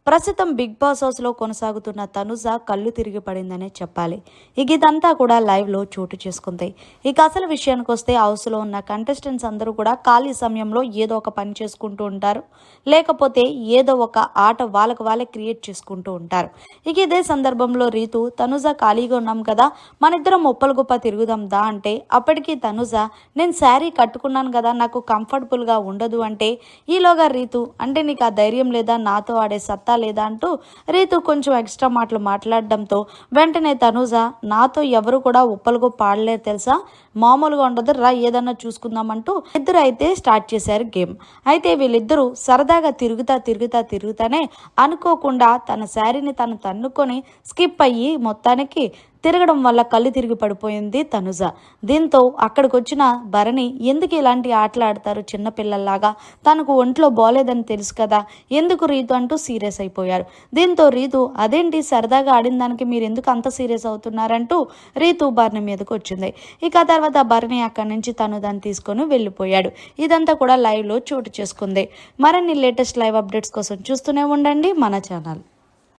ప్రస్తుతం big boss హౌస్లో కొనసాగుతున్న తనుజ కళ్ళు తిరిగి పడిందనే చెప్పాలి. ఇదంతా కూడా లైవ్లో చోటు చేసుకుంది. అసలు విషయానికి వస్తే హౌస్లో ఉన్న కంటెస్టెంట్స్ అందరూ కూడా ఖాళీ సమయంలో ఏదో ఒక పని చేసుకుంటూ ఉంటారు, లేకపోతే ఏదో ఒక ఆట వాళ్ళకి వాళ్ళే క్రియేట్ చేసుకుంటూ ఉంటారు. ఇదే సందర్భంలో రీతు తనుజ ఖాళీగా ఉన్నాం కదా, మన ఇద్దరం ఒప్పలు గొప్ప తిరుగుదాం దా అంటే, అప్పటికి తనుజ నేను శారీ కట్టుకున్నాను కదా, నాకు కంఫర్టబుల్గా ఉండదు అంటే, ఈలోగా రీతు అంటే నీకు ఆ ధైర్యం లేదా, నాతో ఆడే సత్తా లేదా అంటూ రీతు కొంచెం ఎక్స్ట్రా మాటలు మాట్లాడడంతో వెంటనే తనుజ నాతో ఎవరు కూడా ఉప్పలుగో పాడలేరు తెలుసా, మామూలుగా ఉండదు రా ఏదన్నా చూసుకుందామంటూ ఇద్దరు అయితే స్టార్ట్ చేశారు గేమ్. అయితే వీళ్ళిద్దరూ సరదాగా తిరుగుతానే అనుకోకుండా తన శారీని తను తన్నుకొని స్కిప్ అయ్యి మొత్తానికి తిరగడం వల్ల కళ్ళు తిరిగి పడిపోయింది తనుజ. దీంతో అక్కడికి వచ్చిన భరణి ఎందుకు ఇలాంటి ఆటలు ఆడతారు చిన్నపిల్లల్లాగా, తనకు ఒంట్లో బాలేదని తెలుసు కదా, ఎందుకు రీతు అంటూ సీరియస్ అయిపోయారు. దీంతో రీతు అదేంటి సరదాగా ఆడిన దానికి మీరు ఎందుకు అంత సీరియస్ అవుతున్నారంటూ రీతు భరణి మీదకి వచ్చింది. తర్వాత భరణి అక్కడి నుంచి తను దాన్ని తీసుకొని వెళ్ళిపోయాడు. ఇదంతా కూడా లైవ్లో చోటు చేసుకుంది. మరిన్ని లేటెస్ట్ లైవ్ అప్డేట్స్ కోసం చూస్తూనే ఉండండి మన ఛానల్.